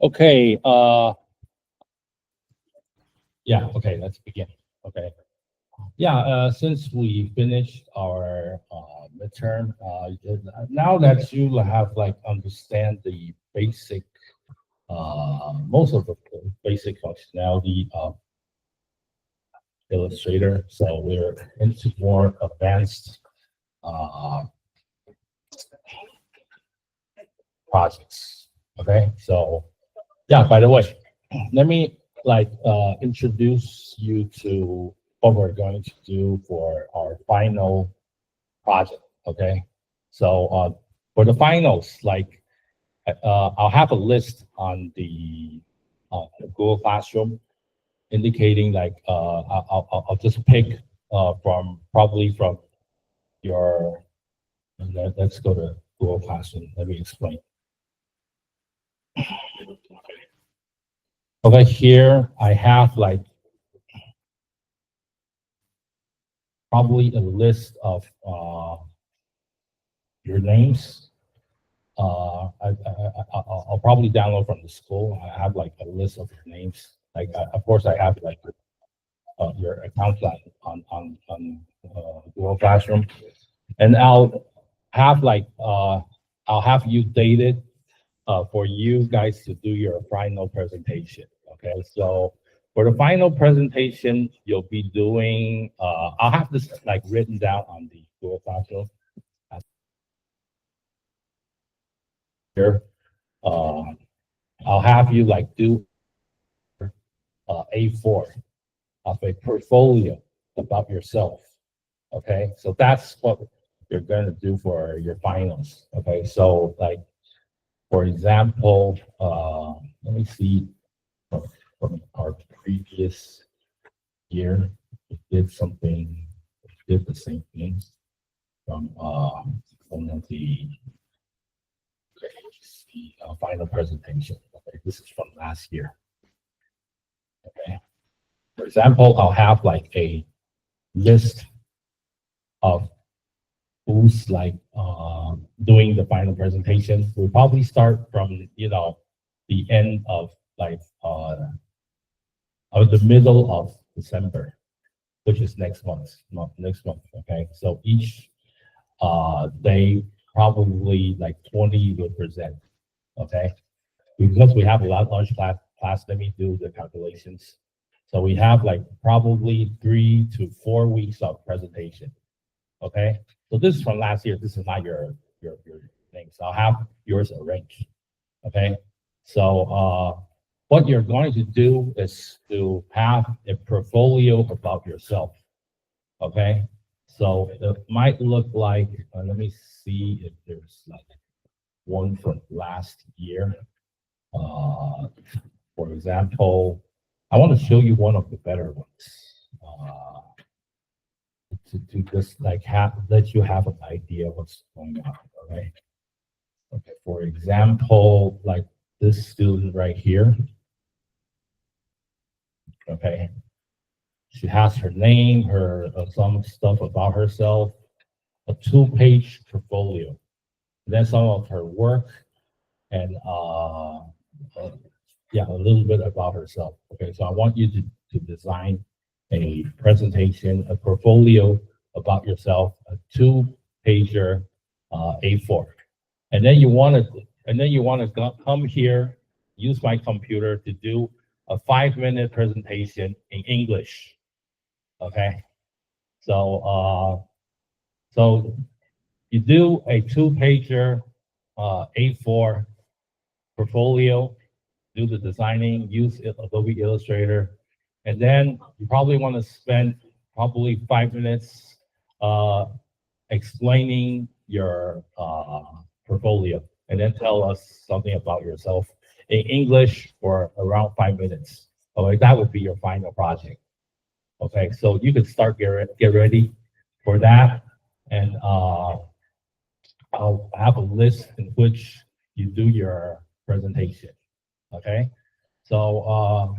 Okay. Yeah. Okay. Let's begin. Okay. Yeah. Since we finished our midterm, now that you have like understand the basic, most of the basic functionality of Illustrator, so we're into more advanced uh, projects. Okay. So yeah. By the way, let me like introduce you to what we're going to do for our final project. Okay, so for the finals, like I'll have a list on the Google Classroom indicating like I'll just pick from probably from your. Let's go to Google Classroom. Let me explain. Over here, I have like probably a list of your names. I'll probably download from the school. I have like a list of your names. Like, of course, I have like your account on Google Classroom, and I'll have you dated for you guys to do your final presentation. Okay, so for the final presentation, you'll be doing. I'll have this like written down on the Google Classroom here. Uh, I'll have you like do A4 of a portfolio about yourself. Okay, so that's what you're going to do for your finals. Okay, so like for example, let me see from our previous year, we did something, we did the same thing from one of the final presentation. Okay, this is from last year. Okay, for example, I'll have like a list of who's like doing the final presentation. We'll probably start from the end of like the middle of December, which is next month. Not next month. Okay, so each day probably like 20 will present. Okay, because we have a large class. Let me do the calculations. So we have like probably 3 to 4 weeks of presentation. Okay, so this is from last year. This is not your thing. So I'll have yours arranged. Okay, so what you're going to do is to have a portfolio about yourself. Okay, so it might look like. Let me see if there's like one from last year. For example, I want to show you one of the better ones. To just like let you have an idea of what's going on. All right. Okay. For example, like this student right here. Okay. She has her name, her some stuff about herself, a 2-page portfolio, and then some of her work, and yeah, a little bit about herself. Okay, so I want you to design a presentation, a portfolio about yourself, a 2-pager A4, and then you want to come here, use my computer to do a 5-minute presentation in English. Okay, so you do a 2-pager A4 portfolio, do the designing, use Adobe Illustrator, and then you probably want to spend probably 5 minutes explaining your portfolio, and then tell us something about yourself in English for around 5 minutes. Okay, that would be your final project. Okay, so you can start get ready for that, and I'll have a list in which you do your presentation. Okay, so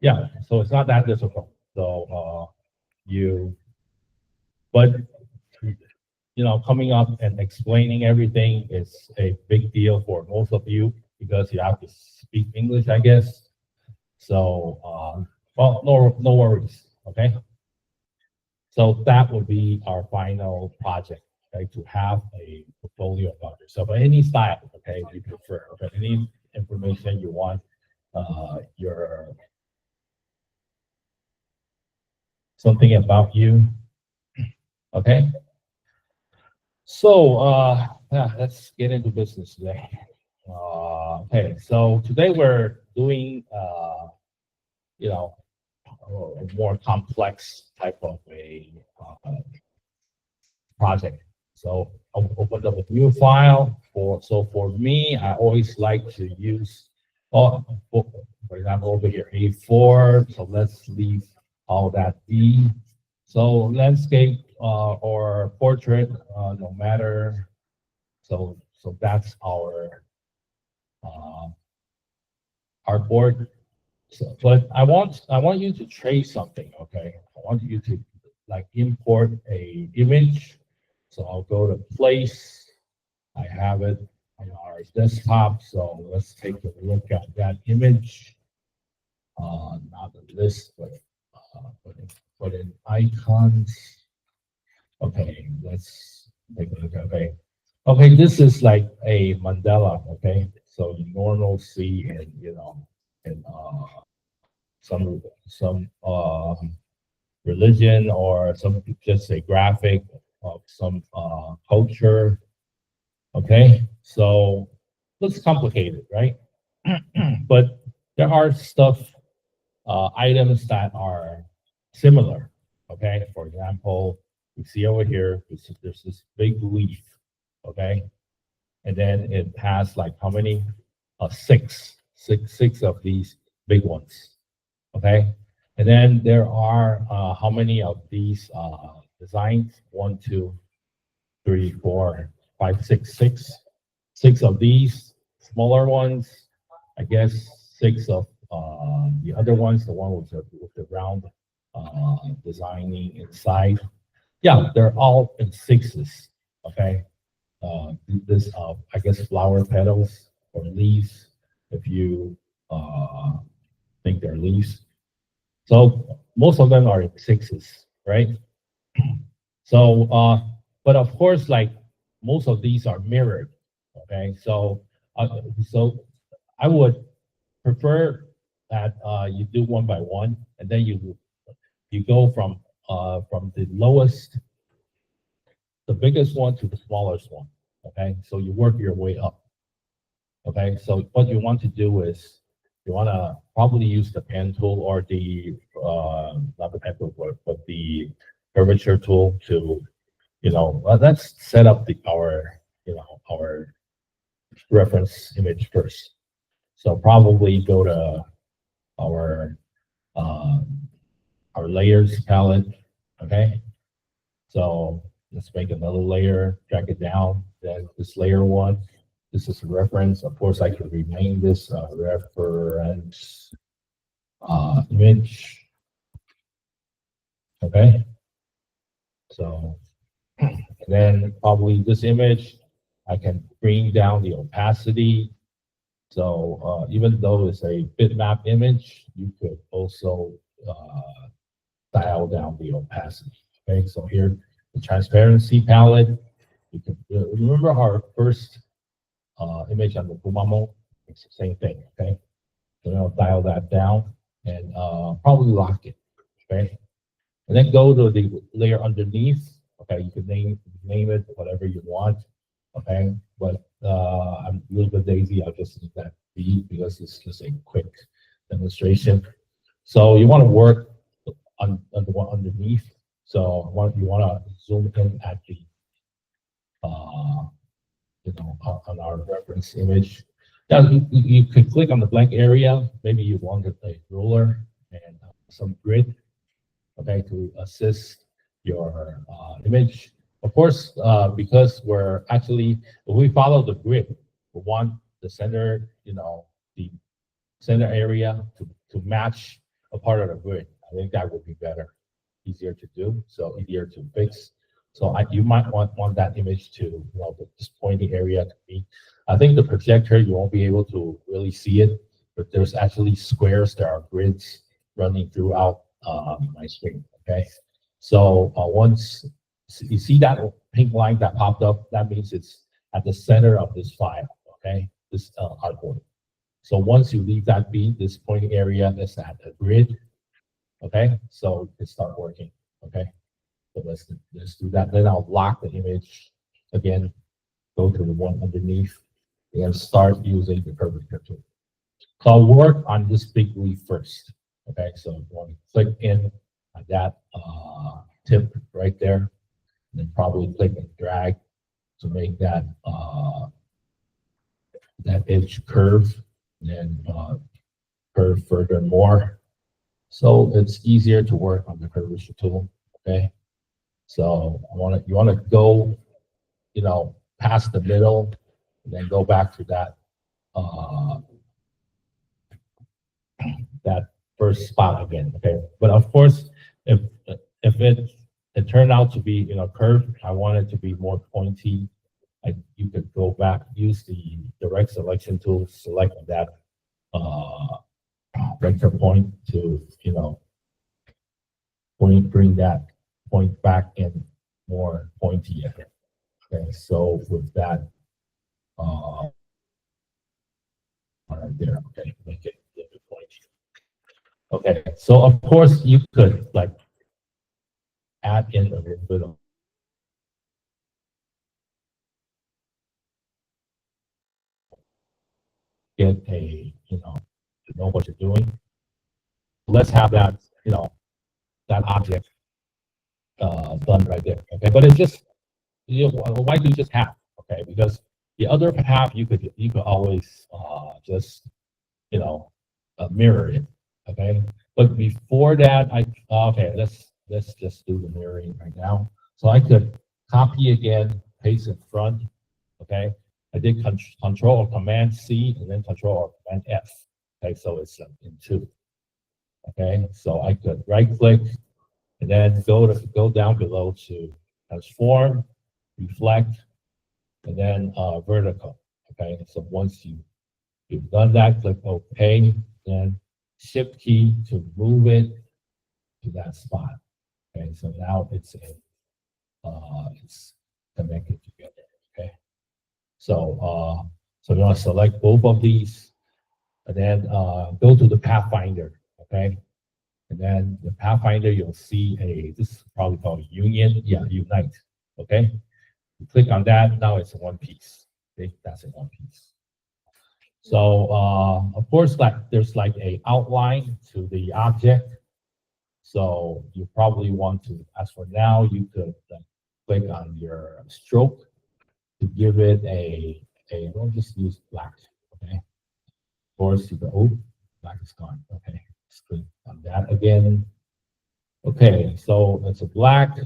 yeah, so it's not that difficult. So you, but coming up and explaining everything is a big deal for most of you because you have to speak English, I guess. So, well, no worries. Okay. So that would be our final project, okay, to have a portfolio about yourself, any style, okay, you prefer, okay, any information you want, your something about you, okay. So, yeah, let's get into business today. Okay, so today we're doing, you know, a more complex type of a project. So I'll open up a new file for me, I always like to use, oh, for example, over here, A4. So let's leave all that B. So landscape or portrait, no matter. So that's uh, our board. So, but I want you to trace something, okay? I want you to like import a image. So I'll go to place. I have it on our desktop. So let's take a look at that image. Not the list, but put in icons. Okay, let's take a look. Okay, okay, this is like a mandala. Okay, so you normally see in in some religion or some just a graphic of some culture. Okay, so looks complicated, right? But there are items that are similar. Okay, for example, you see over here, there's this big leaf. Okay, and then it has like how many? Six of these big ones. Okay, and then there are how many of these designs? One, two, three, four, five, six of these smaller ones. I guess six of the other ones, the one with the round designing inside. Yeah, they're all in sixes. Okay, this I guess flower petals or leaves, if you uh, think they're leaves. So most of them are in sixes, right? So, but of course, like most of these are mirrored. Okay, so I would prefer that you do one by one, and then you go from the lowest, the biggest one to the smallest one. Okay, so you work your way up. Okay, so what you want to do is you want to probably use the pen tool or the not the pen tool, but the curvature tool to let's set up our reference image first. So probably go to our uh, our layers palette. Okay, so let's make another layer, drag it down. Then this layer one, this is a reference. Of course, I can rename this reference image. Okay, so then probably this image, I can bring down the opacity. So even though it's a bitmap image, you could also dial down the opacity. Okay, so here the transparency palette. You can remember our first image on the Kumamo. It's the same thing. Okay, so I'll dial that down and probably lock it. Okay, and then go to the layer underneath. Okay, you can name it whatever you want. Okay, but I'm a little bit lazy. I'll just leave that be because it's just a quick demonstration. So you want to work on the one underneath. So you want to zoom in at the uh, on our reference image. Now you can click on the blank area. Maybe you wanted a ruler and some grid, okay, to assist your image. Of course, because if we follow the grid, we want the center, the center area to match a part of the grid. I think that would be better, easier to do, so easier to fix. So you might want that image to, this pointy area to be. I think the projector, you won't be able to really see it, but there's actually squares, there are grids running throughout my screen, okay? So once you see that pink line that popped up, that means it's at the center of this file, okay? This artboard. So once you leave that be, this pointing area is at a grid, okay? So it start working, okay? So let's do that. Then I'll lock the image again, go to the one underneath, and start using the curvature tool. So I'll work on this big leaf first, okay? So you want to click in on that tip right there, and then probably click and drag to make that that edge curve, and then curve further more. So it's easier to work on the curvature tool, okay? So you want to go, past the middle, and then go back to that that first spot again, okay? But of course, if it turned out to be curved, I want it to be more pointy. You could go back, use the direct selection tool, select that vector point to bring that point back in more pointy again. Okay, so with that right there, okay, make it a bit pointy. Okay, so of course you could add in a little bit of get a to know what you're doing. Let's have that that object done right there. Okay, but it's just why do just half? Okay, because the other half you could always just mirror it. Okay, but before that, okay, let's just do the mirroring right now. So I could copy again, paste in front. Okay, I did Control or Command C and then Control or Command F. Okay, so it's in two. Okay, so I could right click and then go down below to transform, reflect, and then vertical. Okay, so once you've done that, click OK, then Shift key to move it to that spot. Okay, so now it's connected together. Okay, so so you want to select both of these, and then go to the Pathfinder. Okay, and then the Pathfinder, you'll see this is probably called Union. Yeah, Unite. Okay, you click on that. Now it's one piece. Okay, that's in one piece. So of course, there's a outline to the object. So you probably want to, as for now, you could click on your stroke to give it we'll just use black. Okay, of course you go, black is gone. Okay, let's click on that again. Okay, so it's a black.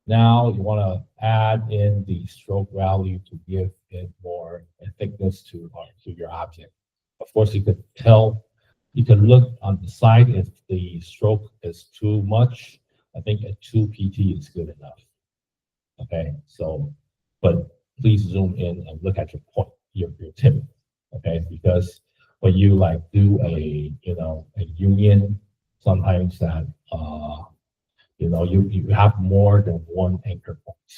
Now you want to add in the stroke value to give it more thickness to your object. Of course, you could look on the side if the stroke is too much. I think a 2 pt is good enough. Okay, so but please zoom in and look at your point, your tip. Okay, because when you do a a union, sometimes that you have more than one anchor point.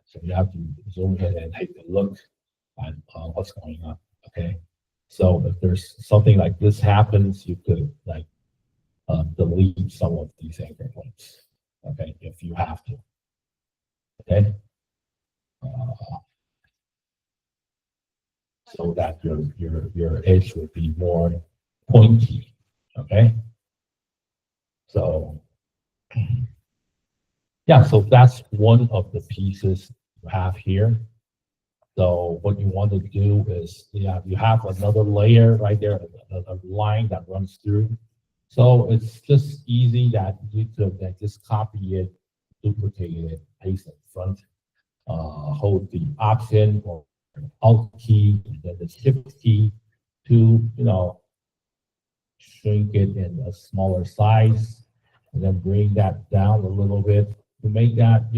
So you have to zoom in and take a look at what's going on. Okay, so if there's something like this happens, you could delete some of these anchor points. Okay, if you have to. Okay, so that your edge would be more pointy. Okay, so yeah, so that's one of the pieces you have here. So what you want to do is you have another layer right there, a line that runs through. So it's just easy that you could just copy it, duplicate it, paste it in front, hold the Option or Alt key, and then the Shift key to shrink it in a smaller size, and then bring that down a little bit. to make that,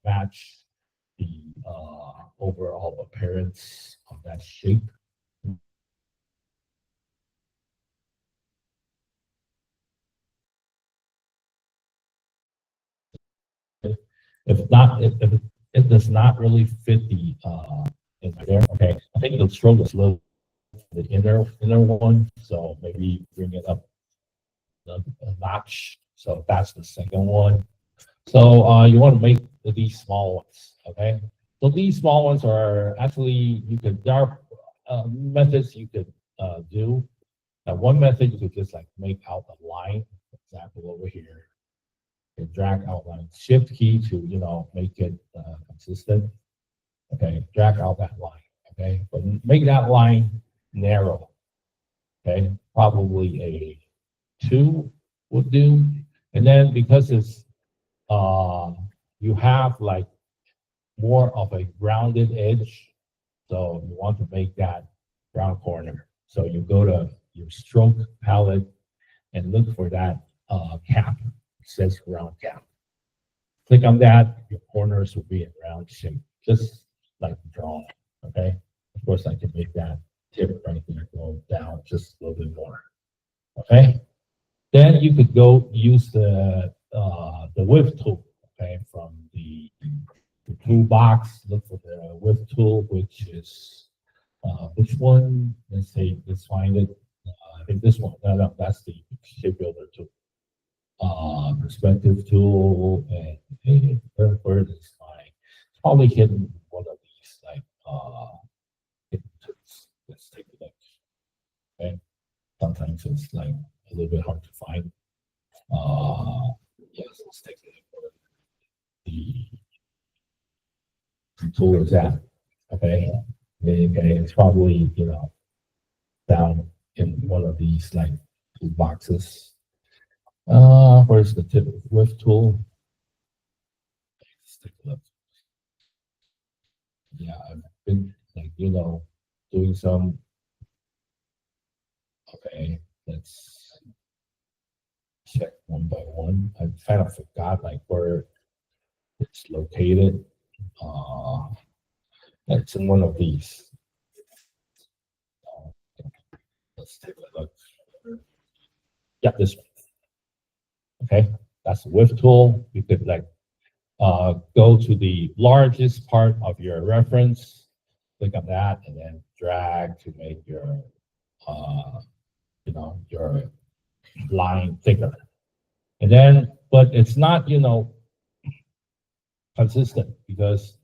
match the overall appearance of that shape. If not, if it does not really fit the in there, okay, I think the stroke is low, the inner one, so maybe bring it up a notch. So that's the second one. So you want to make these small ones, okay? So these small ones are actually, there are methods you could do. One method you could just like make out a line, for example, over here, and drag outline, shift key to, make it consistent. Okay, drag out that line, okay? But make that line narrow, okay? Probably a 2 would do. And then because it's you have like more of a rounded edge, so you want to make that round corner. So you go to your stroke palette and look for that cap. It says round cap. Click on that, your corners will be in round shape, just like drawn. Okay. Of course, I can make that tip right there go down just a little bit more. Okay. Then you could go use the width tool. Okay, from the toolbox, look for the width tool, which is which one? Let's find it. I think this one. No, that's the shape builder tool. Perspective tool, and where is this line? It's probably hidden one of these like hidden tools. Let's take a look. Okay, sometimes it's like a little bit hard to find. Yes, let's take a look. The tool is that. Okay. Okay, it's probably, down in one of these like tool boxes. Where's the tip width tool? Let's take a look. Yeah, I've been like, doing some. Okay, let's check one by one. I kind of forgot like where it's located. It's in one of these. Let's take a look. Yeah, this one. Okay, that's the width tool. You could like go to the largest part of your reference, click on that, and then drag to make your your line thicker. And then, but it's not, consistent because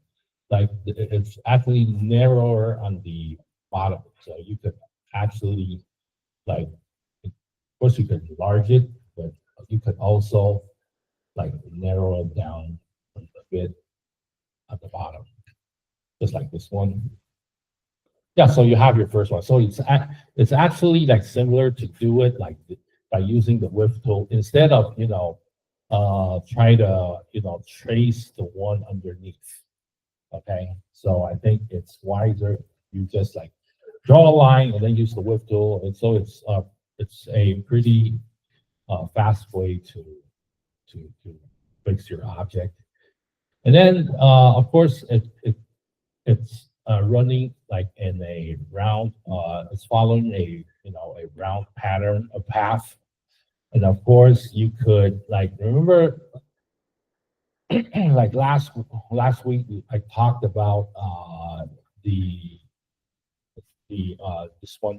like it's actually narrower on the bottom. So you could actually like, of course you could enlarge it, but you could also like narrow it down a bit at the bottom, just like this one. Yeah, so you have your first one. So it's actually like similar to do it like by using the width tool instead of try to trace the one underneath. Okay, so I think it's wiser you just like draw a line and then use the width tool, and so it's a pretty fast way to fix your object. And then of course it's running like in a round. It's following a a round pattern, a path. And of course, you could like remember, like last week I talked about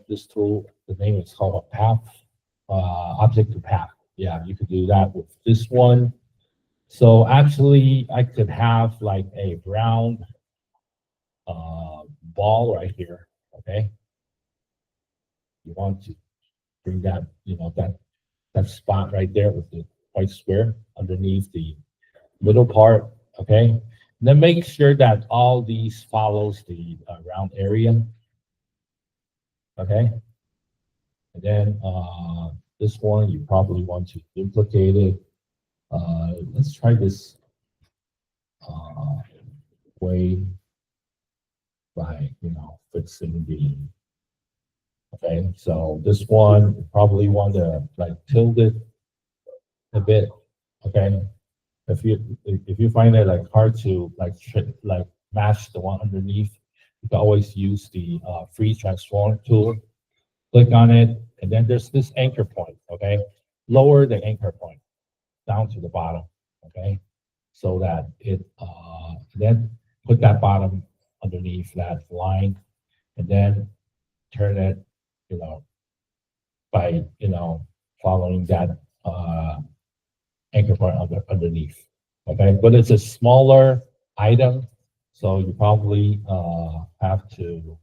this tool. The name is called a path, object to path. Yeah, you could do that with this one. So actually, I could have like a round ball right here. Okay, you want to bring that that spot right there with the white square underneath the middle part, okay? And then make sure that all these follows the round area, okay? And then this one, you probably want to duplicate it. Let's try this way by, fixing the, okay? So this one, you probably want to like tilt it a bit, okay? if you find it like hard to like match the one underneath, you can always use the free transform tool. Click on it, and then there's this anchor point. Okay, lower the anchor point down to the bottom. Okay, so that it then put that bottom underneath that line, and then turn it, you know, by following that anchor point underneath. Okay, but it's a smaller item, so you probably have to.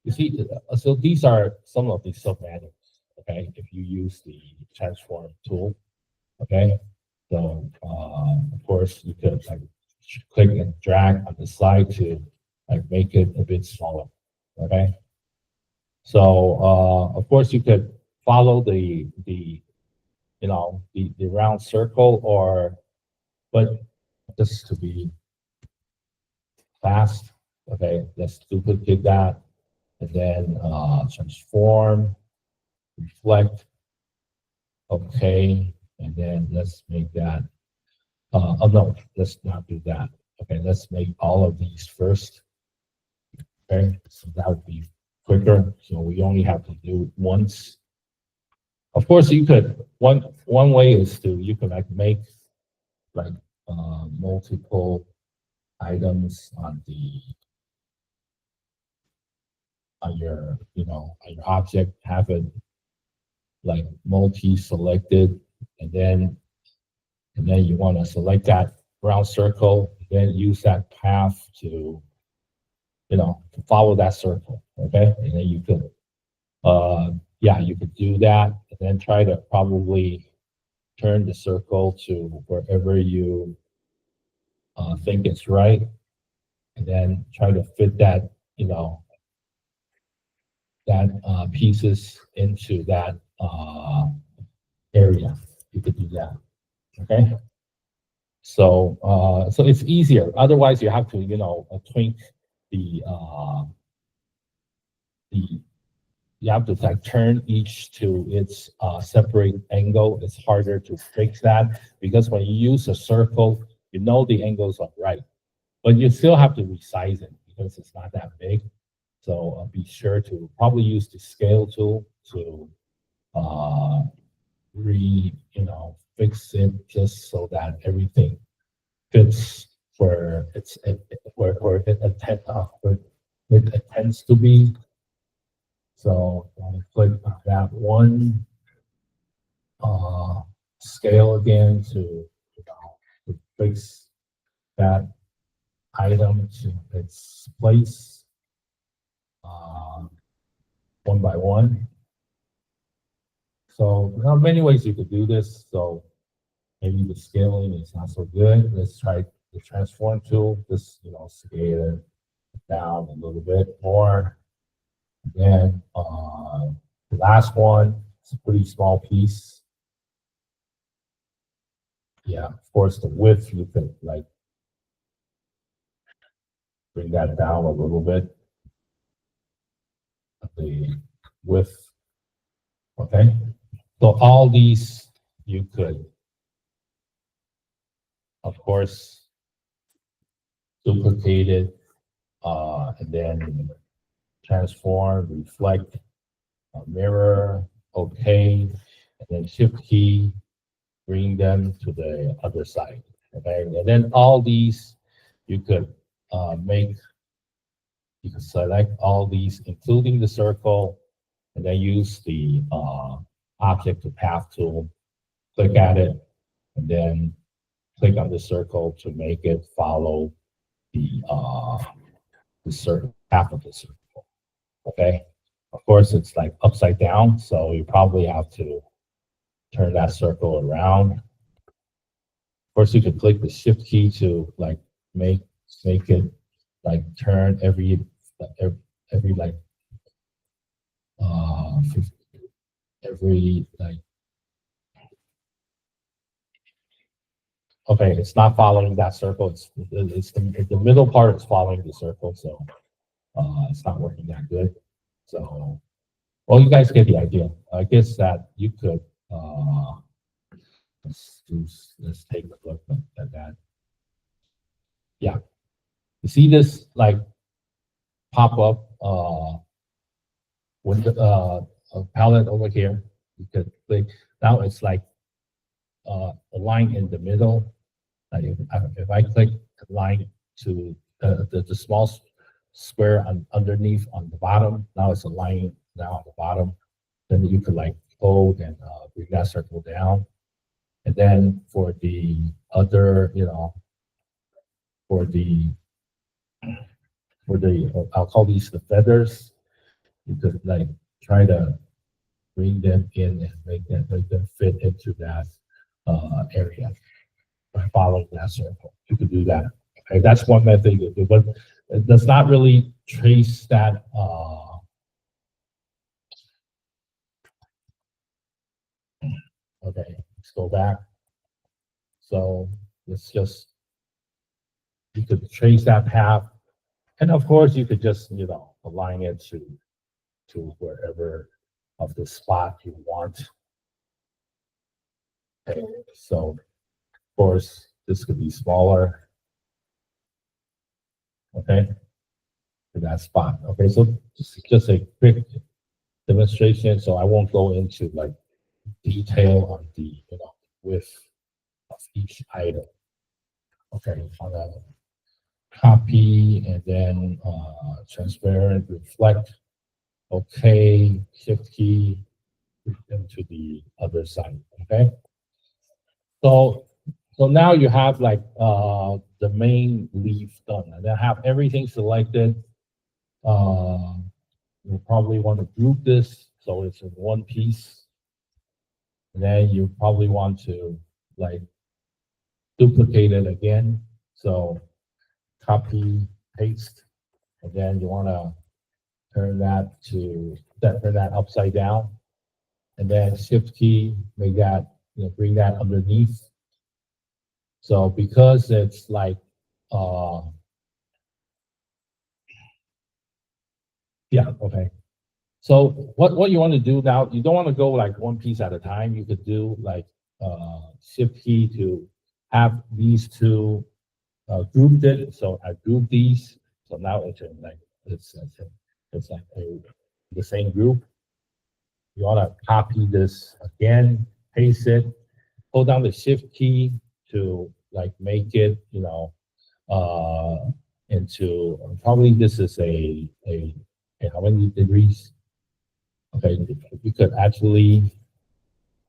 You see, so these are some of the sub-manuals. Okay, if you use the transform tool. Okay, so of course you could like click and drag on the side to like make it a bit smaller. Okay, so of course you could follow the the round circle, or but just to be fast. Okay, let's duplicate that, and then transform, reflect. Okay, and then let's make that. Oh no, let's not do that. Okay, let's make all of these first. Okay, so that would be quicker. So we only have to do it once. Of course, you could one way is to you can like make like multiple items on the on your on your object, have it like multi-selected, and then you want to select that round circle, then use that path to to follow that circle. Okay, and then you could yeah, you could do that, and then try to probably turn the circle to wherever you think it's right, and then try to fit that that pieces into that area. You could do that. Okay. So so it's easier. Otherwise, you have to tweak the the you have to like turn each to its separate angle. It's harder to fix that because when you use a circle, you know the angles are right, but you still have to resize it because it's not that big. So be sure to probably use the scale tool to uh, fix it just so that everything fits where where it tends to be. So I'll click on that one scale again to to fix that item to its place one by one. So there are many ways you could do this. So maybe the scaling is not so good. Let's try the transform tool. Just scale it down a little bit more. Then the last one, it's a pretty small piece. Yeah, of course the width you could like bring that down a little bit. The width. Okay. So all these you could of course duplicate it and then transform, reflect, mirror, okay, and then shift key, bring them to the other side. Okay, and then all these you could you can select all these, including the circle, and then use the object to path tool, click at it, and then click on the circle to make it follow the circle, half of the circle. Okay. Of course, it's like upside down, so you probably have to turn that circle around. Of course, you could click the shift key to like make it like turn every like every like okay, it's not following that circle. It's the middle part is following the circle, so it's not working that good. So, well, you guys get the idea. I guess that you could let's take a look at that. Yeah, you see this like pop up window a palette over here. You could click. Now it's like a line in the middle. Like if I click a line to the small square underneath on the bottom, now it's a line now on the bottom. Then you could like hold and bring that circle down. And then for the other, for the I'll call these the feathers. You could like try to bring them in and make them fit into that area by following that circle. You could do that. Okay, that's one method you do, but it does not really trace that. Okay, let's go back. So it's just you could trace that path, and of course you could just align it to wherever of the spot you want. Okay, so of course this could be smaller. Okay, to that spot. Okay, so this is just a quick demonstration, so I won't go into like detail on the width of each item. Okay, on a copy and then transparent, reflect. Okay, shift key into the other side. Okay, so now you have like the main leaf done, and then have everything selected. You probably want to group this so it's in one piece. And then you probably want to like duplicate it again. So copy, paste, and then you want to turn that upside down, and then shift key, make that bring that underneath. So because it's like yeah, okay. So what you want to do now, you don't want to go like one piece at a time. You could do like shift key to have these two grouped it. So I group these. So now it's like it's like the same group. You want to copy this again, paste it, hold down the shift key to like make it, into probably this is a how many degrees? Okay, you could actually,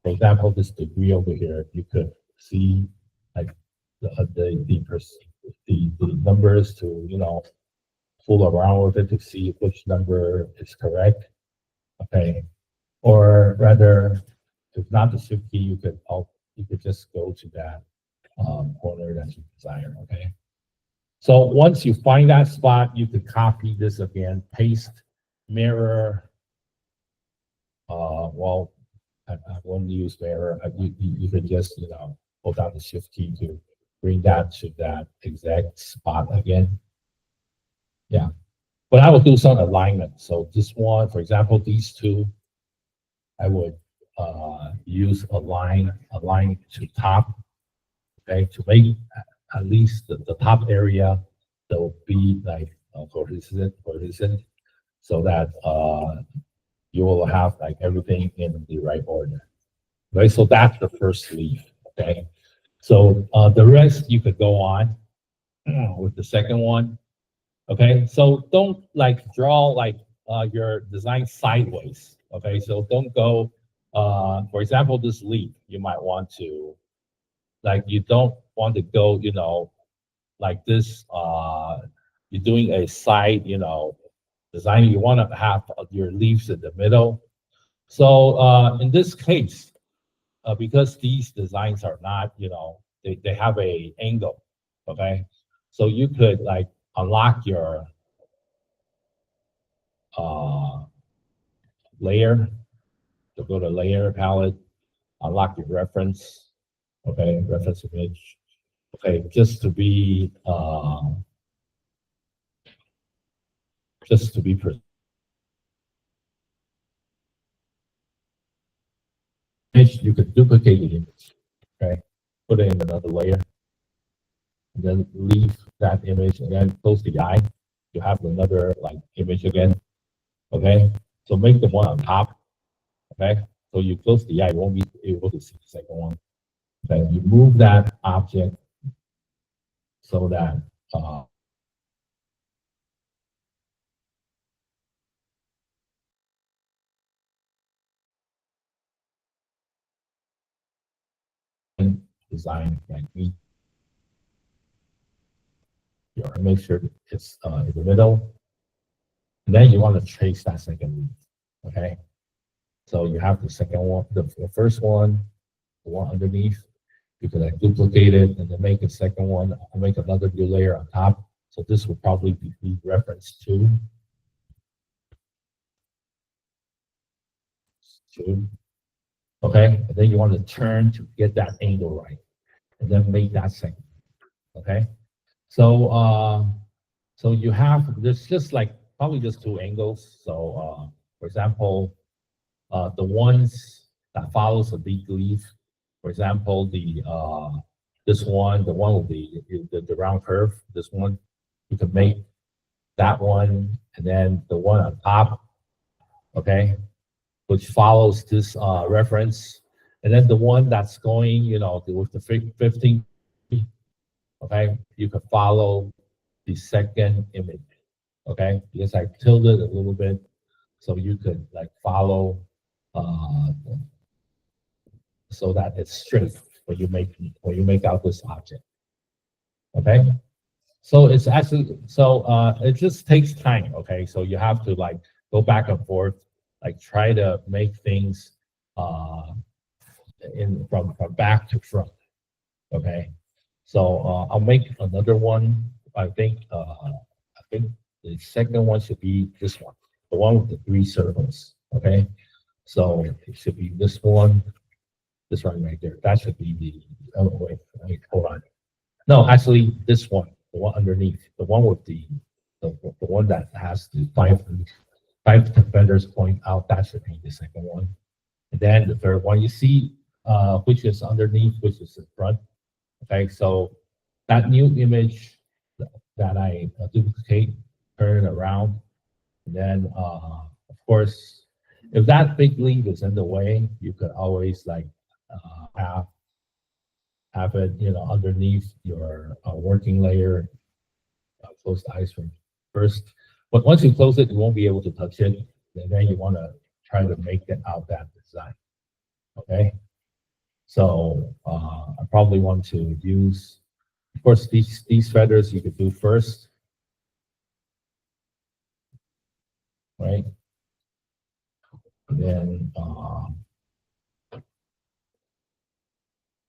for example, this degree over here, you could see like the numbers to fool around with it to see which number is correct. Okay, or rather, if not the shift key, you could just go to that corner that you desire. Okay, so once you find that spot, you could copy this again, paste, mirror. Well, I won't use mirror. You could just hold down the shift key to bring that to that exact spot again. Yeah, but I will do some alignment. So this one, for example, these two, I would use a line to top. Okay, to make at least the top area that will be like cohesive, so that you will have like everything in the right order. Right, so that's the first leaf. Okay, so the rest you could go on with the second one. Okay, so don't like draw like your design sideways. Okay, so don't go. For example, this leaf, you might want to like you don't want to go, like this. You're doing a side, design. You want to have your leaves in the middle. So in this case, because these designs are not, they have a angle. Okay, so you could like unlock your layer. So go to layer palette, unlock your reference. Okay, reference image. Okay, just to be you could duplicate the image. Okay, put it in another layer, and then leave that image, and then close the eye. You have another like image again. Okay, so make the one on top. Okay, so you close the eye, you won't be able to see the second one. Okay, you move that object so that design like me. You make sure it's in the middle, and then you want to trace that second leaf. Okay, so you have the second one, the first one, the one underneath. You can like duplicate it and then make a second one, make another new layer on top. So this will probably be reference two. Okay, and then you want to turn to get that angle right, and then make that second. Okay, so so you have there's just like probably just two angles. So for example, the ones that follows a big leaf, for example, the this one, the one with the round curve, this one, you can make that one, and then the one on top, okay, which follows this reference, and then the one that's going, you know, with the 15, okay, you can follow the second image, okay, because I tilted a little bit, so you could like follow so that it's straight when you make out this object. Okay. So it's actually so it just takes time. Okay. So you have to like go back and forth, like try to make things in from back to front. Okay. So I'll make another one. I think the second one should be this one, the one with the three circles. Okay. So it should be this one right there. That should be the, oh, wait, hold on. No, actually, this one, the one underneath, the one with the one that has the five defenders point out, that should be the second one. And then the third one, you see, which is underneath, which is in front. Okay, so that new image that I duplicate, turn around, and then, of course, if that big leaf is in the way, you could always like have it, you know, underneath your working layer. Close the eyes from first, but once you close it, you won't be able to touch it. And then you want to try to make it out that design. Okay, so I probably want to use, of course, these feathers you could do first, right? And then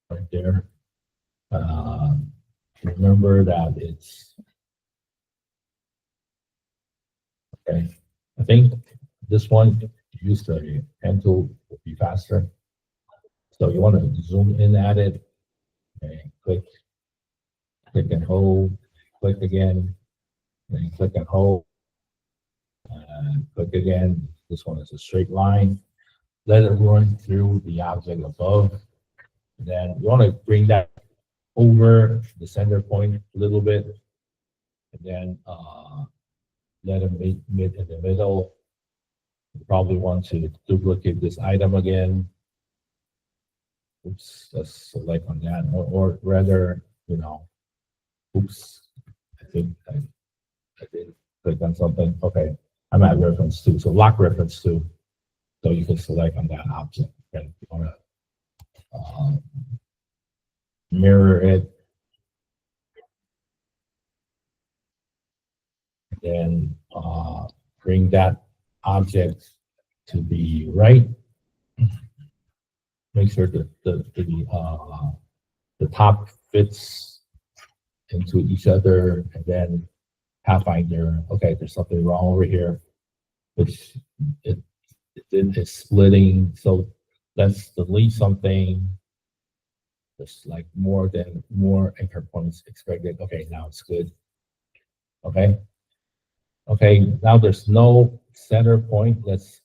right there. Remember that it's okay. I think this one use the pen tool will be faster. So you want to zoom in at it. Okay, click and hold, click again, then click and hold, and click again. This one is a straight line. Let it run through the object above. Then you want to bring that over the center point a little bit, and then let it meet in the middle. You probably want to duplicate this item again. Oops, let's select on that, or rather, you know, oops, I think I did click on something. Okay, I'm at reference 2, so lock reference 2. So you can select on that object. Okay, you want to mirror it, then bring that object to the right. Make sure that the top fits into each other, and then Pathfinder. Okay, there's something wrong over here, which it's splitting. So let's delete something. There's like more anchor points expected. Okay, now it's good. Okay. Okay, now there's no center point. Let's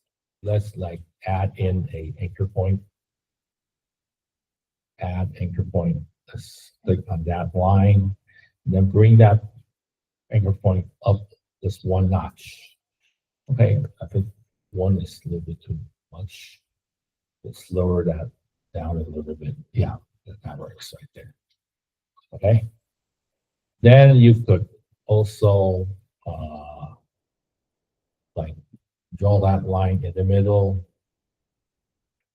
like add in a anchor point. Add anchor point. let's click on that line, and then bring that anchor point up just one notch. Okay, I think one is a little bit too much. Let's lower that down a little bit. Yeah, that works right there. Okay. Then you could also like draw that line in the middle.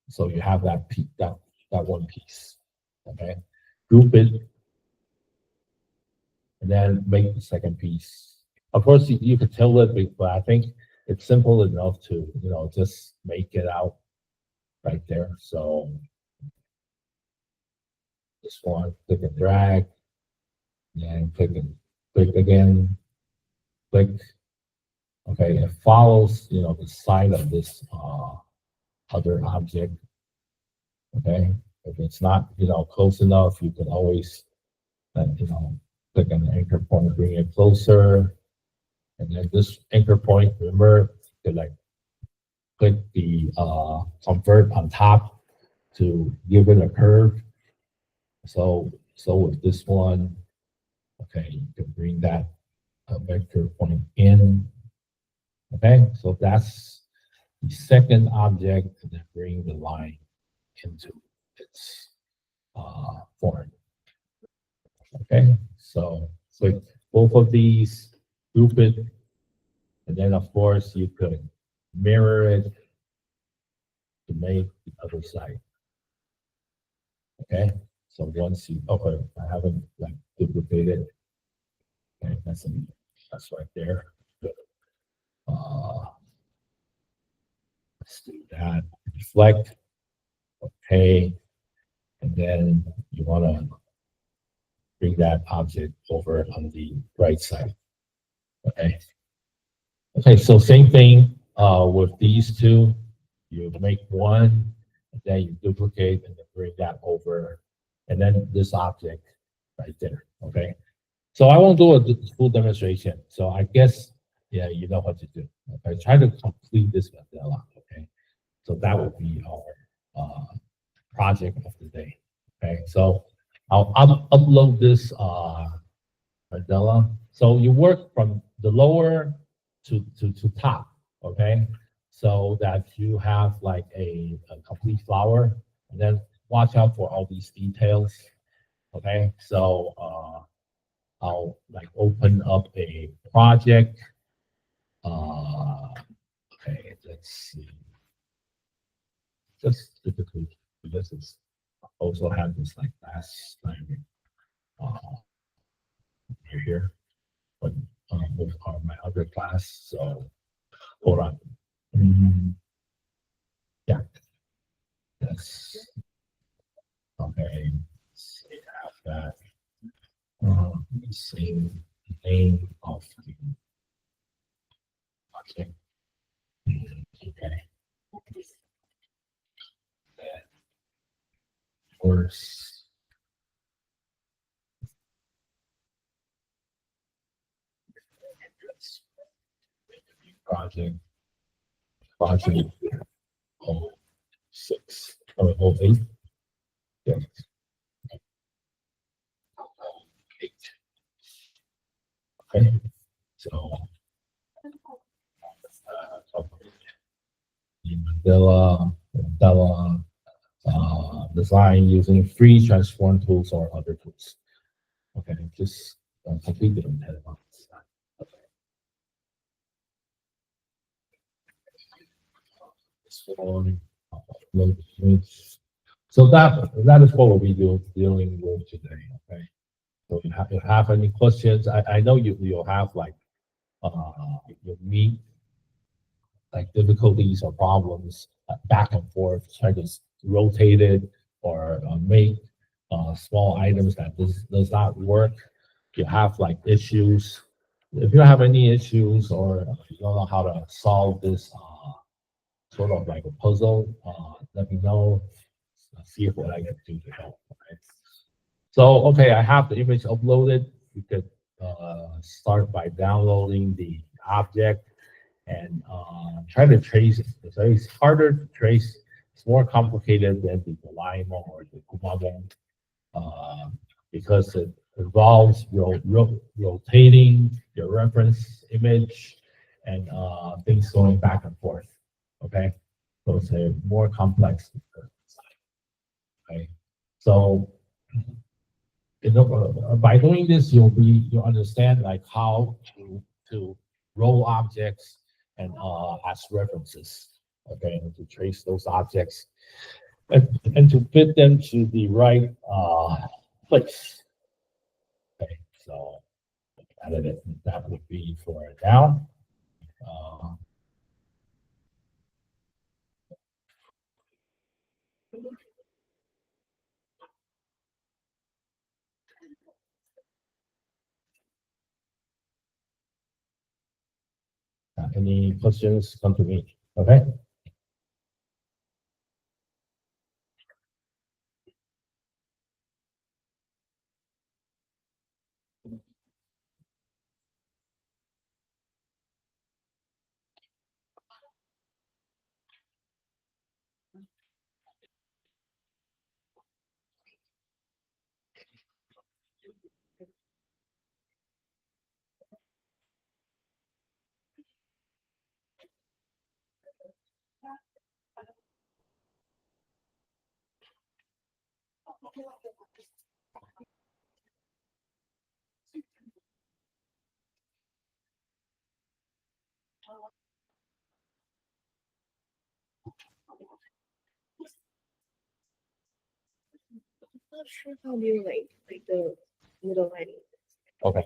So you have that that one piece. Okay. Group it and then make the second piece. Of course, you could tilt it, but I think it's simple enough to, just make it out right there. So this one, click and drag, and click again, click. Okay, it follows, the side of this other object. Okay, if it's not, close enough, you can always, click on the anchor point, bring it closer. And then this anchor point, remember to like click the convert on top to give it a curve. So with this one, okay, you can bring that vector point in. Okay, so that's the second object, and then bring the line into its form. Okay, so click both of these, group it, and then of course you could mirror it to make the other side. Okay, so once you, okay, I haven't like duplicated. Okay, that's right there. Good. Let's do that. Reflect. Okay, and then you want to bring that object over on the right side. Okay. Okay, so same thing with these two. You make one, and then you duplicate and then bring that over, and then this object right there. Okay. So I won't do a full demonstration. So I guess, yeah, you know what to do. Okay, try to complete this mandala. Okay, so that will be our project of the day. Okay, so I'll upload this mandala. So you work from the lower to top. Okay, so that you have like a complete flower, and then watch out for all these details. Okay, so I'll like open up a project. Okay, let's see. Just typically, this is also had this like last time here, but with my other class. So hold on. Yeah. Yes. Okay. Let's see, have that. Same name of the project. Okay. That course. Project 06 or 08. Yes. 8. Okay. So Mandala design using free transform tools or other tools. Okay, just complete the intent box. This one, upload image. So that is what we'll be dealing with today. Okay. So if you have any questions, I know you'll have like you'll meet like difficulties or problems back and forth, try to rotate it or make small items that does not work. You have like issues. If you have any issues or you don't know how to solve this sort of like a puzzle, let me know. See what I can do to help. Okay. So okay, I have the image uploaded. You could start by downloading the object and try to trace it. It's harder to trace. It's more complicated than the Doraemon or the Kumamon. because it involves rotating your reference image and things going back and forth. Okay, so it's a more complex. Okay, so by doing this, you'll understand like how to roll objects and as references. Okay, and to trace those objects and to fit them to the right place. Okay, so that would be for down. Uh, any questions, come to me. Okay. Not sure how do you like the middle lining. Okay.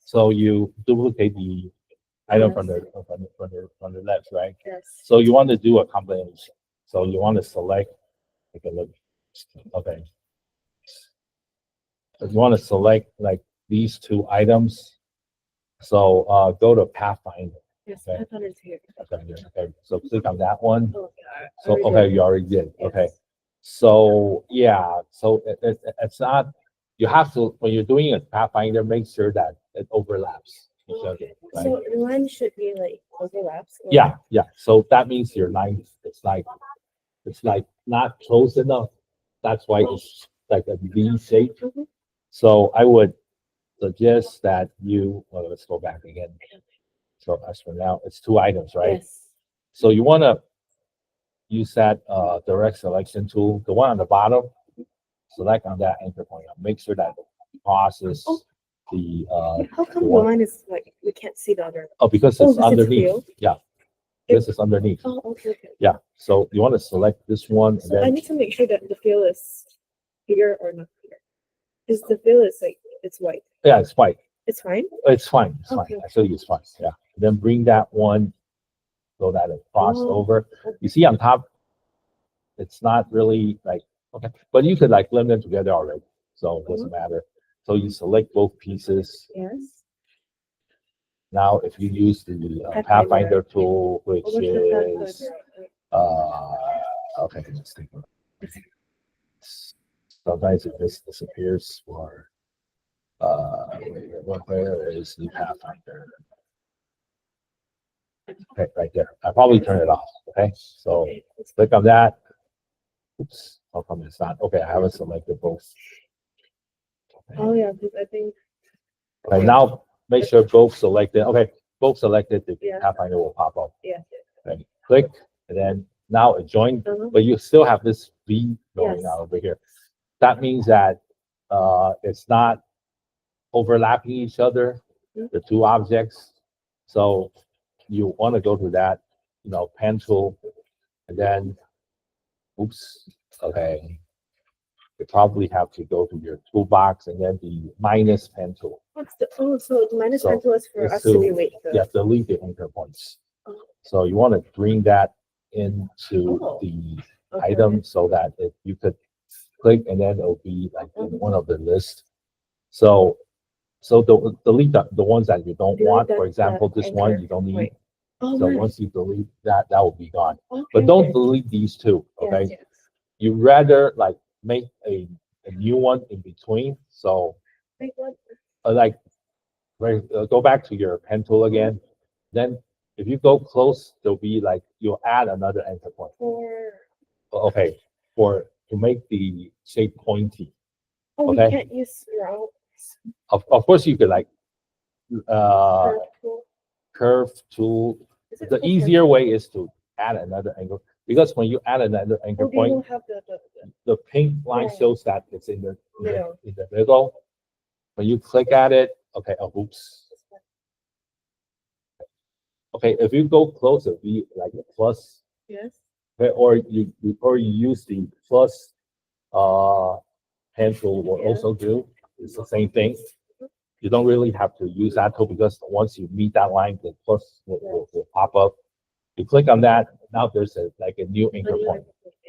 So you duplicate the item from Yes. the left, right? Yes. So you want to do a combination. So you want to select, take a look. Okay. So you want to select like these two items. So go to Pathfinder. Yes, Okay. Python is here. Okay. So click on that one. Oh, yeah. So okay, you already did. Okay. Yes. So yeah, so it's not, you have to, when you're doing a Pathfinder, make sure that it overlaps each other, right? So the line should be like overlaps. or- Yeah. So that means your line, it's like not close enough. That's why it's like a V shape. Mhm. So I would suggest that well, let's go back again. So as for now, it's two items, right? Yes. So you want to use that direct selection tool, the one on the bottom, select on that anchor point. Make sure that crosses the How come the one- line is like we can't see the other? because Oh, it's because it's underneath. filled? Yeah, this is underneath. Oh, okay. Yeah, so you want to select this one and So I then need to make sure that the fill is here or not here. Because the fill is like it's white. yeah, it's white. It's fine. It's fine. It's fine. Okay. Actually, it's fine. Yeah. Then bring that one so that it cross Oh, over. You see on top, it's not really like okay, but you could like blend them together already, so it doesn't matter. So you select both pieces. Yes. Now, if you use the Pathfinder. Pathfinder tool, which Oh, what's the is Pathfinder? okay, let's take a look. Sometimes it just disappears for where is the Pathfinder? Okay, right there. I probably turn it off. Okay, so click on that. Oops, how come it's not? Okay, I haven't selected both. Oh yeah, because I think Okay, now make sure both selected. Okay, both selected. The Yeah. Pathfinder will pop up. yeah. Okay, click, and then now it joined, Uh-huh. but you still have this V going Yes. out over here. That means that it's not overlapping each other, Mhm. the two objects. So you want to go to that, pen tool, and then, oops, okay. You probably have to go to your toolbox and then the minus pen tool. What's the so the minus So, pencil is for it's us to to- delete the You have to delete the anchor points. Oh. So you want to bring that into Oh. the okay. item so that you could click and then it'll be like in one of the list. So delete the ones that you don't Delete want. that- For example, that this one anchor you don't need. point. Oh, So nice. once you delete that, that will be gone. Okay, But don't okay. delete these two, okay? Yes, yes. You rather like make a new one in between. So Wait, what? like go back to your pen tool again. Then if you go close, there'll be like you'll add another anchor point. For Okay, to make the shape pointy. Oh, we Okay. can't use round. Of course, you could like uh, curve tool. curve tool. Is it The called curve easier tool? way is to add another angle because when you add another anchor Oh, they point, don't have the the pink line Yeah. shows that it's in the middle. in the middle. When you click at it, okay, oh, oops. Okay, if you go closer, be like a plus, Yes. okay, or you use the plus hand tool will Yeah. also do. It's the same thing. You don't really have to use that tool because once you meet that line, the plus will pop up. You click on that, now there's like a new anchor point.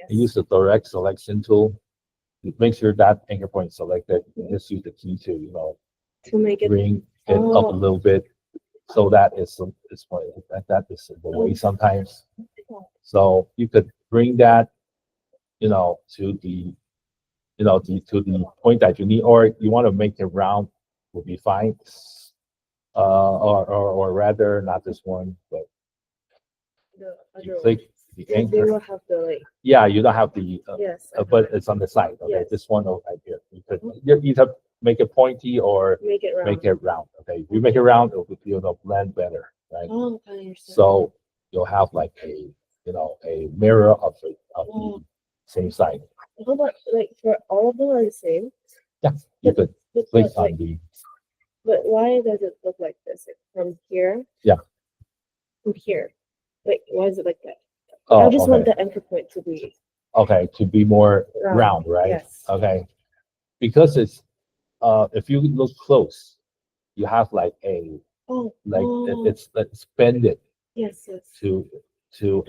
You use the direct selection tool. You make sure that anchor point is selected. You just use the key to, To make it. bring it up a Oh. little bit. So that is that is the way sometimes. So you could bring that, to the, to the point that you need, or you want to make it round, will be fine. Or rather, not this one, but The you other click one. the They anchor. will have the like. Yeah, you don't have the, Yes. but it's on the side. Okay, Yes. this one over here. You could either make it pointy or Make it round. make it round. Okay, if you make it round, it'll blend better, right? Oh, I understand. So you'll have like a mirror of the same side. How about like for all of them are the same? Yeah, you could But click like, on the. but why does it look like this? Like, from here? Yeah. From here. Like, why is it like that? Oh, I just want okay. the anchor point to be Okay, to be more round, round, right? yes. Okay, because it's if you look close, you have like a Oh, it's bended yes, yes. to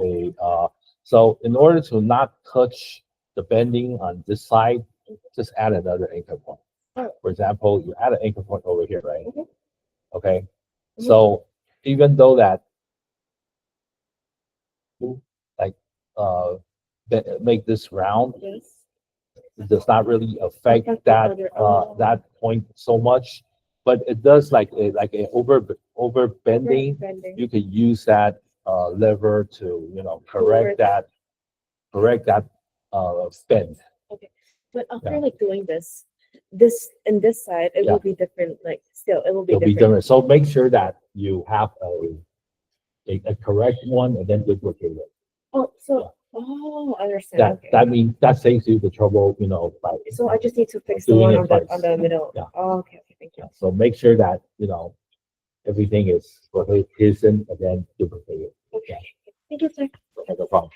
a so in order to not touch the bending on this side, just add another anchor point. Oh. For example, you add an anchor point over here, right? Mhm. Okay, so even though that like make this round, Yes. it does not really affect Affect the that other- that point so much, but it does like a over bending. Bending. You could use that lever to correct that bend. Okay. But after Yeah. like doing this and this side, it Yeah. will be different. Like still, it will be It'll be different. different. So make sure that you have a correct one and then duplicate it. Oh, so I understand. That Okay. that means that saves you the trouble, by So I just need to fix the doing one it on the twice. middle. Yeah. Oh, okay, thank you. Yeah. So make sure that everything is cohesive and then duplicate it. Okay. Thank you, sir. Okay, no problem.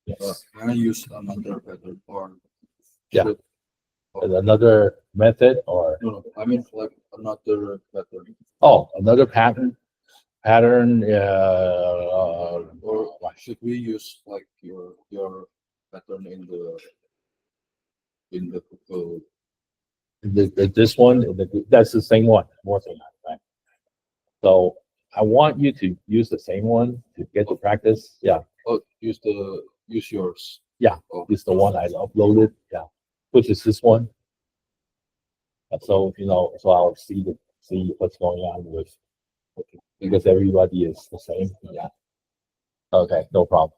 Yes. Can I use another method or? Yeah. should- And another method or No, I mean like another method another pattern. or should we use like your pattern in the This one, that's the same one, more than that, right? So I want you to use the same one to get to practice. Yeah, use yours. yeah, Oh, it's the one I uploaded. Yeah, which is this one. So so I'll see what's going on with because everybody is the same. Yeah. Okay, no problem.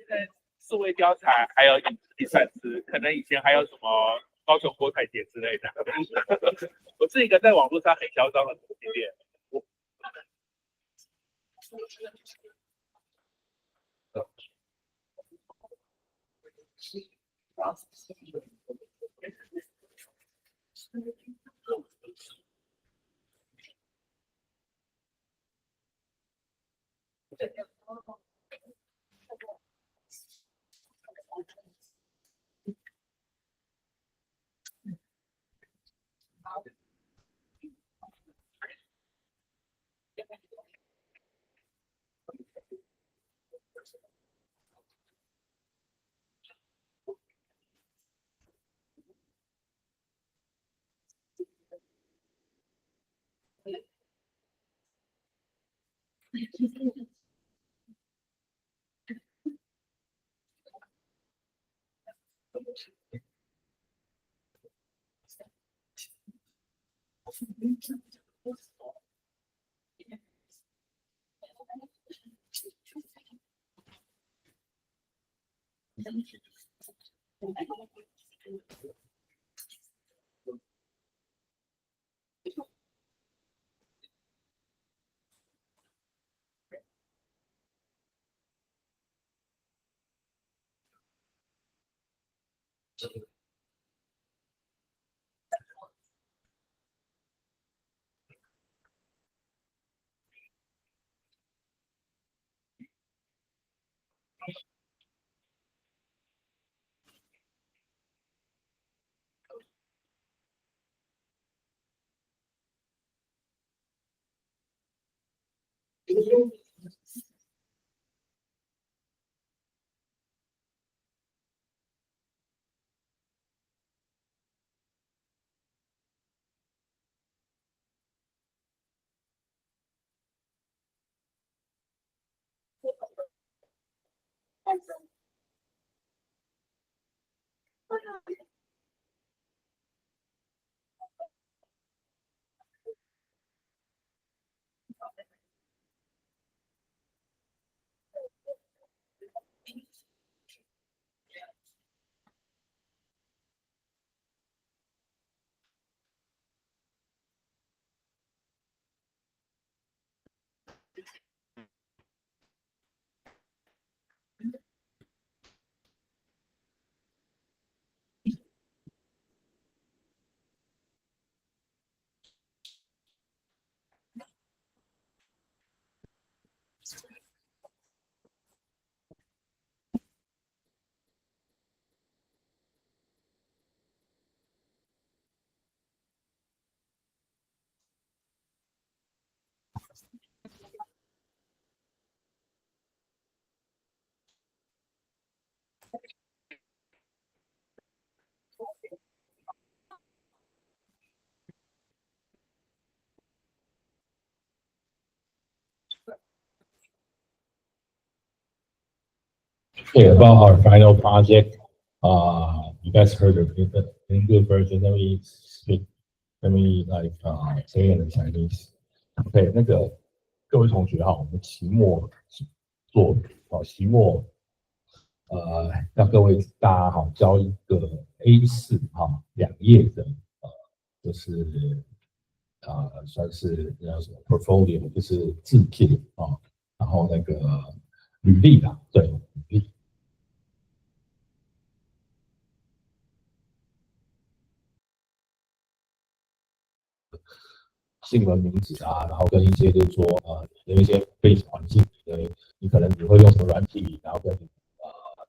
现在数位貂蝉还有第三只，可能以前还有什么高雄郭台姐之类的。我是一个在网络上很嚣张的同性恋。Yeah, about our final project, you guys heard of it in good version. Let me speak. Let me say it in Chinese. OK，那个各位同学哈，我们期末做期末让大家好交一个 A4 2页的就是算是叫什么 portfolio， 就是自聘然后那个履历啦，对，履历。姓名、名字啊，然后跟一些就是说有一些背景环境，你可能你会用什么软体，然后跟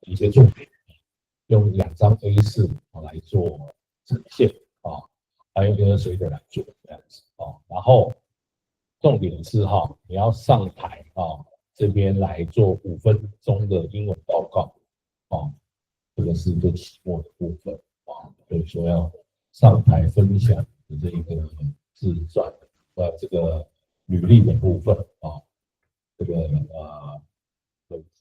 一些作品，用2张 A4 来做呈现还有跟随着来做这样子然后重点是你要上台这边来做5分钟的英文报告这个是就期末的部分所以说要上台分享的这一个自传这个履历的部分这个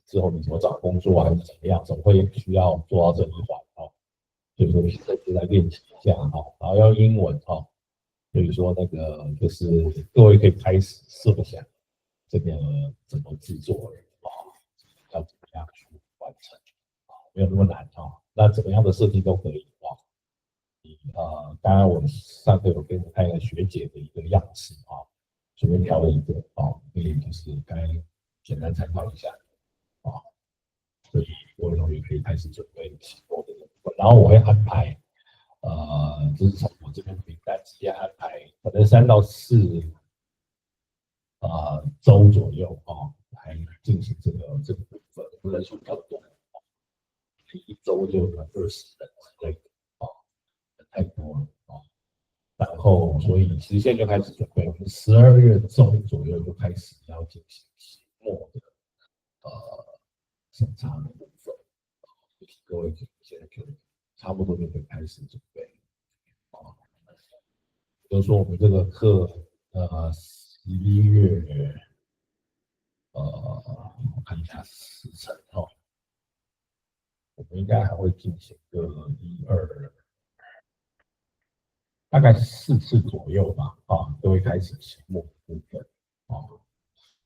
之后你怎么找工作还是怎么样，总会需要做到这一环所以说这次来练习一下然后要英文所以说那个就是各位可以开始设想这个怎么制作要怎么样去完成没有那么难那怎么样的设计都可以当然我上课有给你看一个学姐的一个样式随便挑了一个可以就是该简单参考一下所以各位同学可以开始准备期末的部分，然后我会安排就是从我这边名单直接安排，可能3到4周左右来进行这个部分，人数比较多，一周就有20人之类的人太多了然后所以其实现在就开始准备，我们12月中左右就开始要进行期末的审查的部分，各位现在可以差不多就可以开始准备比如说我们这个课11月我看一下时程我们应该还会进行个大概4次左右吧都会开始期末部分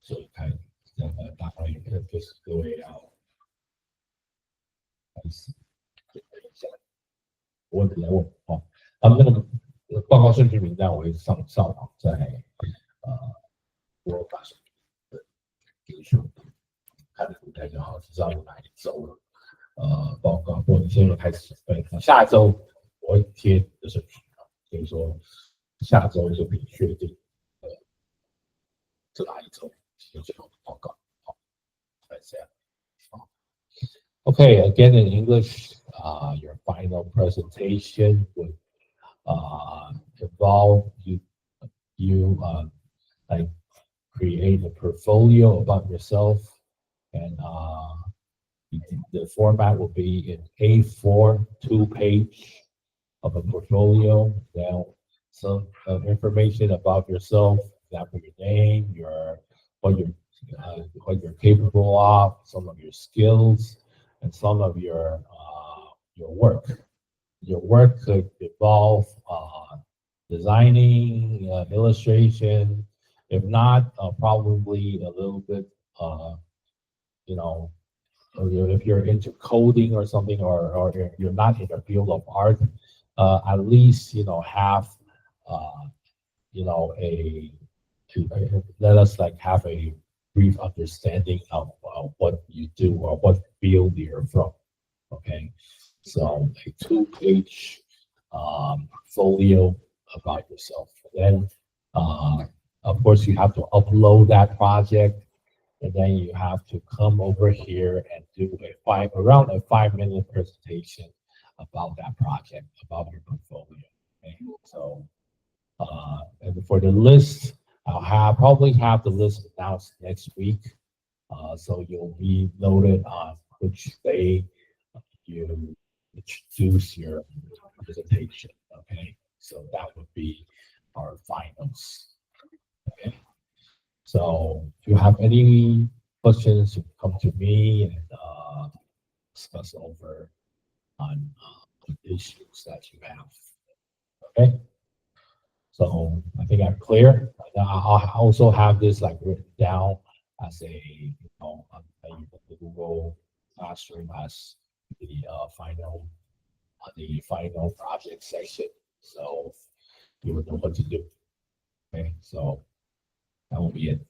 所以大概就是各位要开始准备一下，问题来问他们那个报告顺序名单我会上网在我把结束看图台就好，知道有哪一周了。报告，或者你现在开始准备，下周我会贴你的顺序所以说下周就可以确定这哪一周是最后的报告。好，这样。Okay, again in English, your final presentation would involve you like create a portfolio about yourself and the format will be in A4 2-page of a portfolio. Then some information about yourself, example your name, what you're capable of, some of your skills, and some of your work. Your work could involve designing, illustration. If not, probably a little bit, you know, if you're into coding or something, or you're not in the field of art, at least have let us like have a brief understanding of what you do or what field you're from. Okay, so a 2-page portfolio about yourself. Then, of course, you have to upload that project. And then you have to come over here and do around a 5-minute presentation about that project, about your portfolio. Okay? So, and for the list, I'll probably have the list announced next week. So you'll be noted on which day you introduce your presentation. Okay, so that would be our finals. Okay. So if you have any questions, you come to me and discuss over on the issues that you have. Okay. So I think I'm clear. I also have this like written down as on the Google Classroom as the final project section. So you will know what to do. Okay. So that will be it.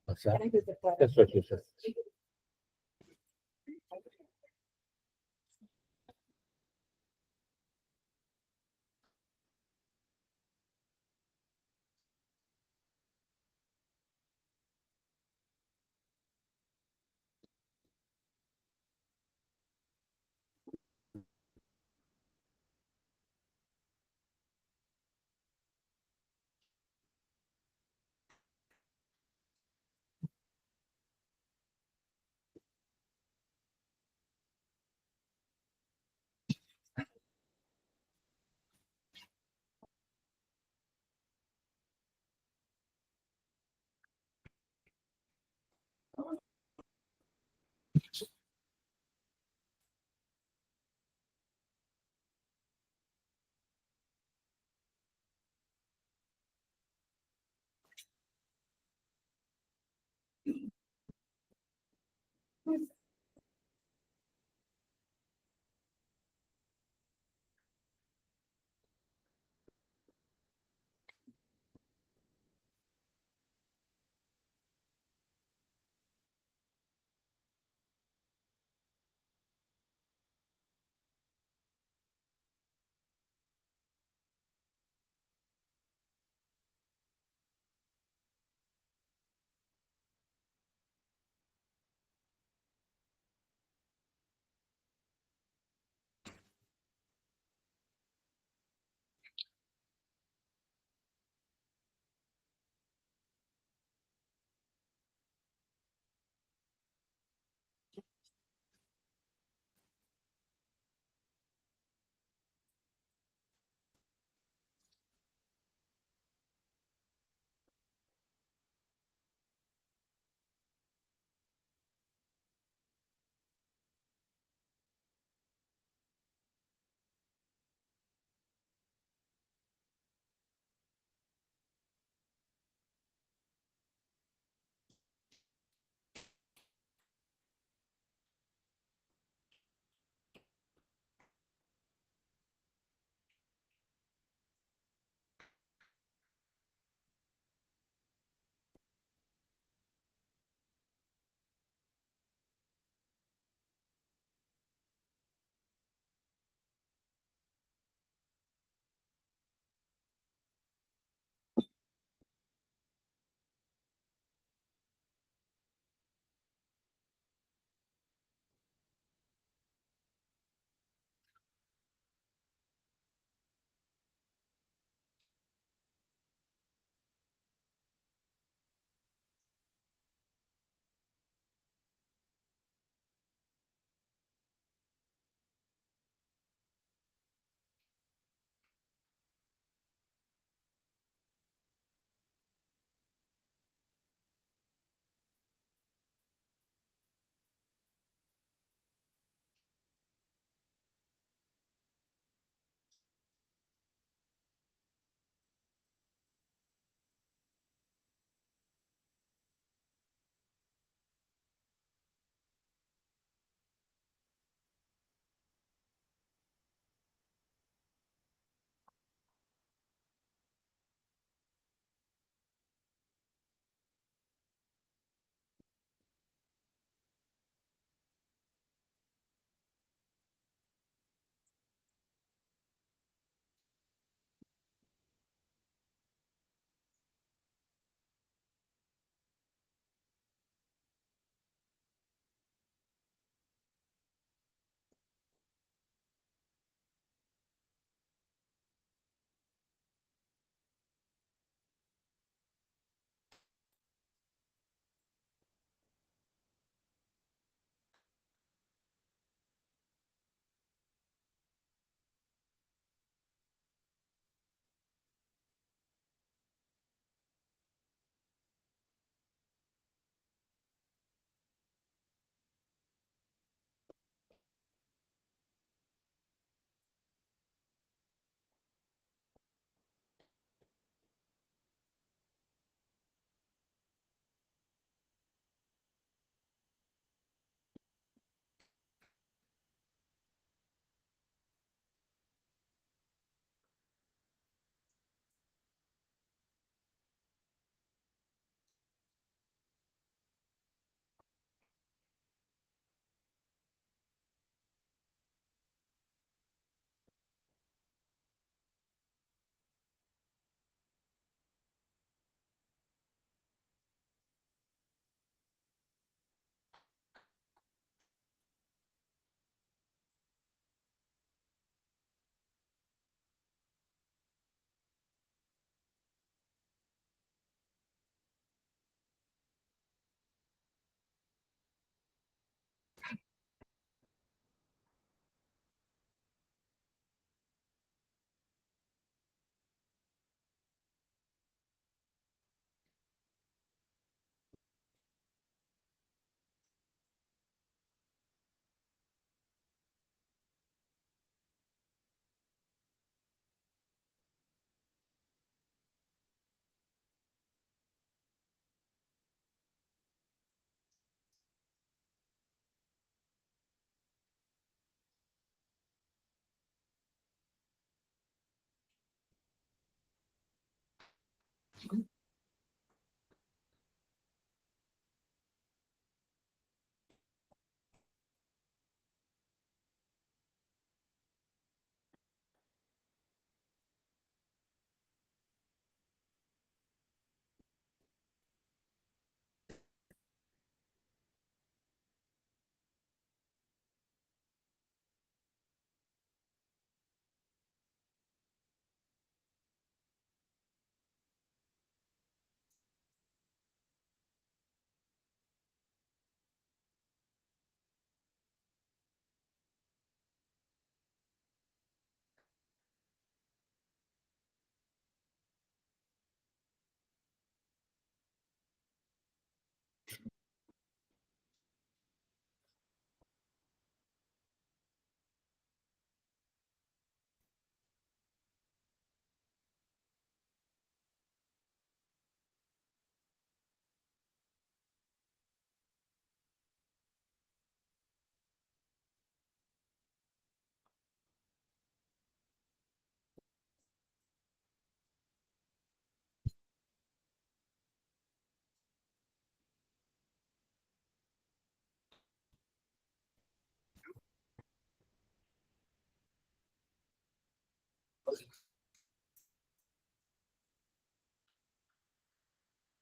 What's that? Can I visit that? Yes, sir, yes, sir.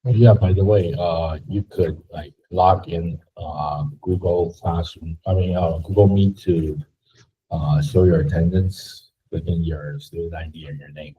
Yeah, by the way, you could like log in Google Classroom, Google Meet to show your attendance within your student ID and your name.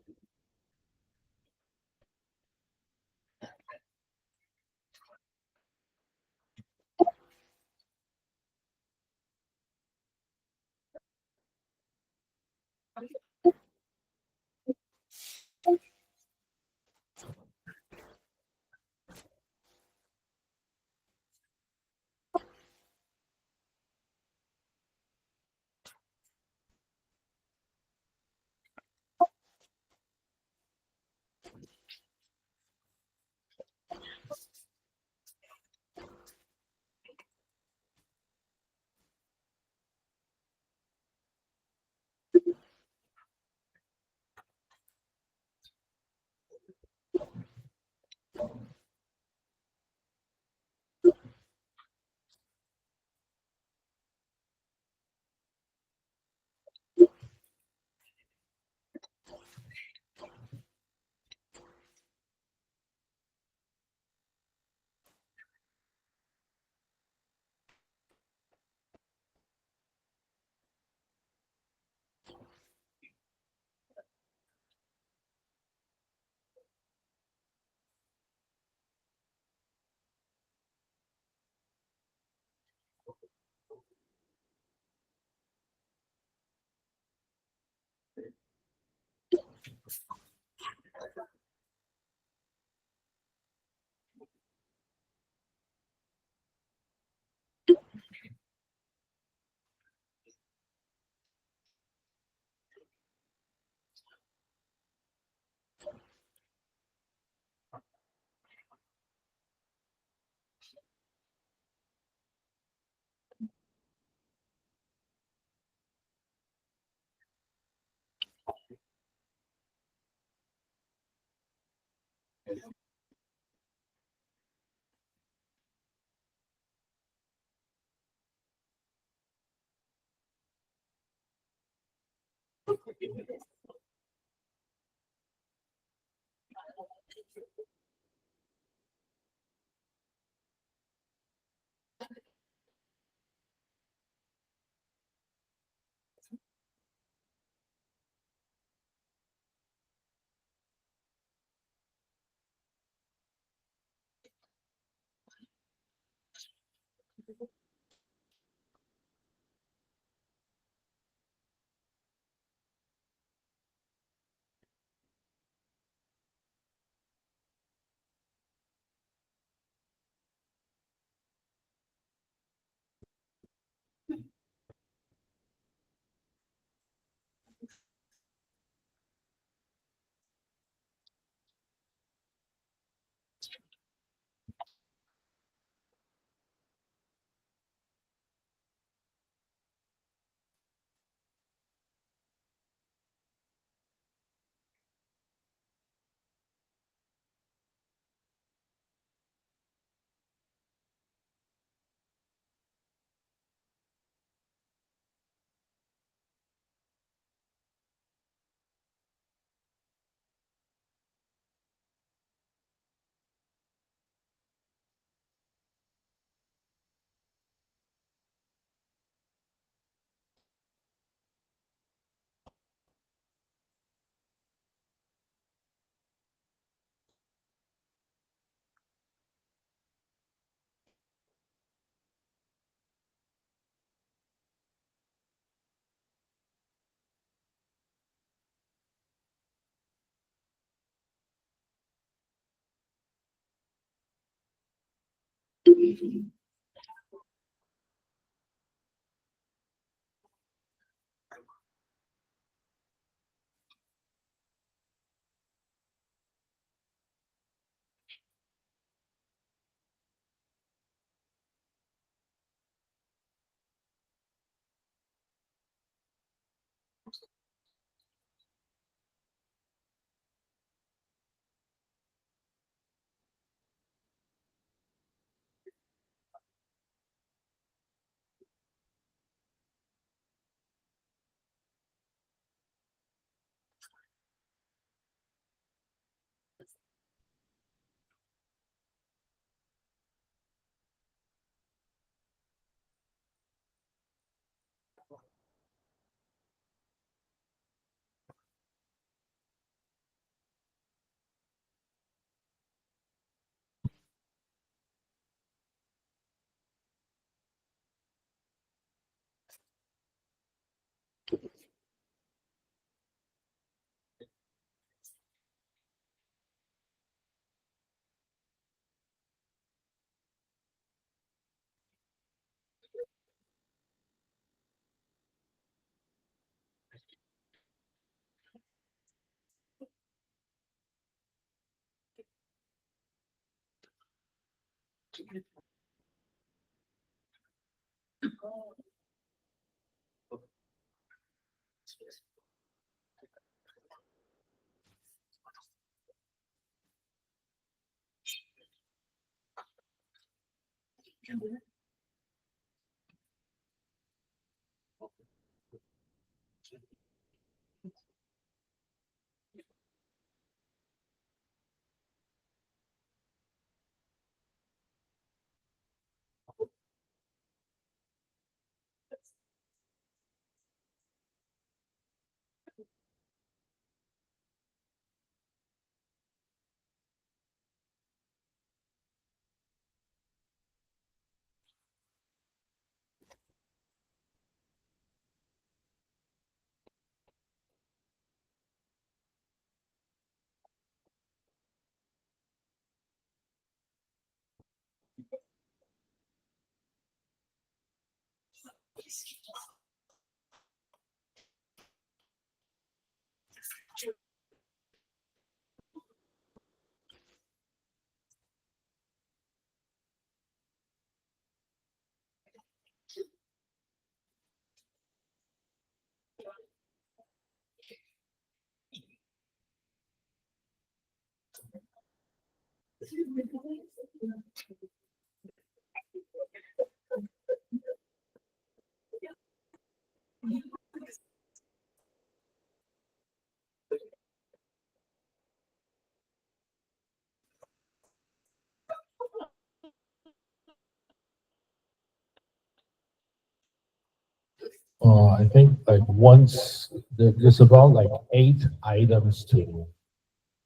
I think like once there's about like 8 items to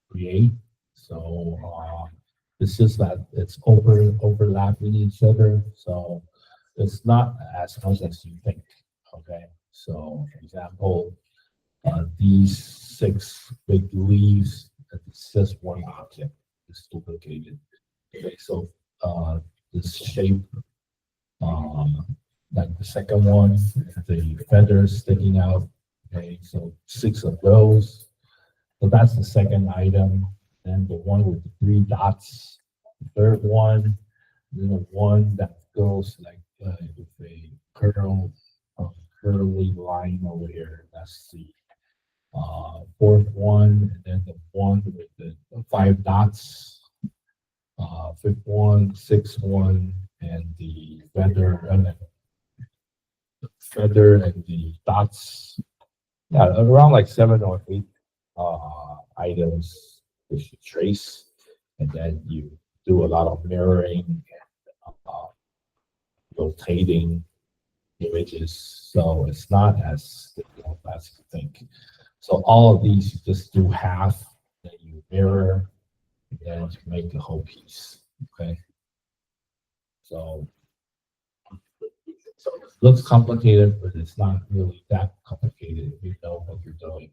create. So it's just that it's overlapping each other. So it's not as much as you think. Okay. So for example, these 6 big leaves, it's just one object. It's duplicated. Okay. So this shape, um, like the second one, the feathers sticking out. Okay. So 6 of those. So that's the second item. And the one with the 3 dots, the third one, then the one that goes like with a curly line over here. That's the fourth one, and then the one with the 5 dots, fifth one, sixth one, and the feather, and then the feather and the dots. Yeah, around like 7 or 8 items which you trace, and then you do a lot of mirroring, uh, rotating images. So it's not as difficult as you think. So all of these you just do half, then you mirror, and then you make the whole piece. Okay. So, so it looks complicated, but it's not really that complicated if you know what you're doing.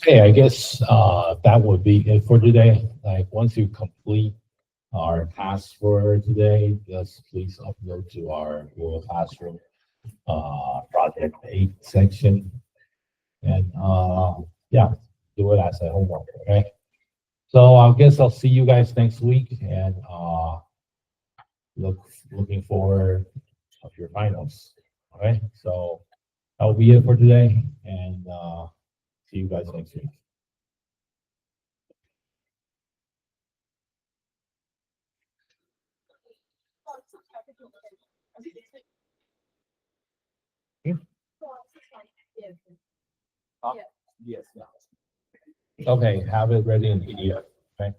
Okay, I guess that would be it for today. Like once you complete our task for today, just please upload to our Google Classroom project 8 section. And yeah, do it as a homework, okay? So I guess I'll see you guys next week and looking forward of your finals. All right, so that'll be it for today and see you guys next week. Yes. Okay, have it ready in PDF, okay?